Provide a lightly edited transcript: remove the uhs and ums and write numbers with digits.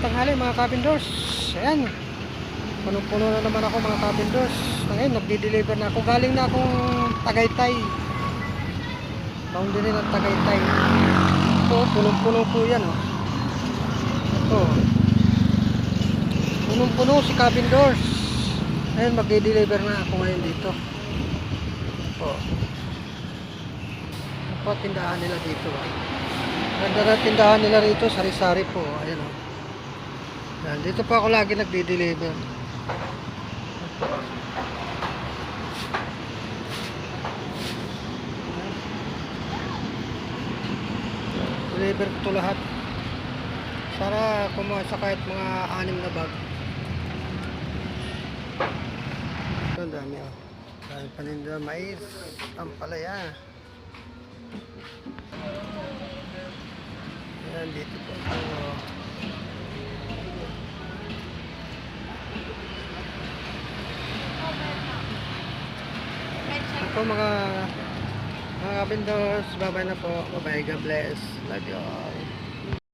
Tanghali mga kabindors. Ayan. Punong-puno na naman ako mga kabindors. Ngayon, nagdi-deliver na ako. Galing na akong Tagaytay. Boundary ng Tagaytay. Ito, punong-puno po yan. Oh. Ito. Punong-puno si kabindors. Ngayon, magdi-deliver na ako ngayon dito. Ito. Ito, tindahan nila dito. Ganda na tindahan nila rito. Sari-sari po. Ayan o. Yan, dito pa ako lagi nagdi-deliver. Deliver ko ito lahat. Sana kumuha sa kahit mga 6 na bag. Ito, ang dami o. Dami paninda, mais, ampalaya. Yan, dito po. Ito mga kabindors, bye bye na po. Bye bye, God bless. Love you all.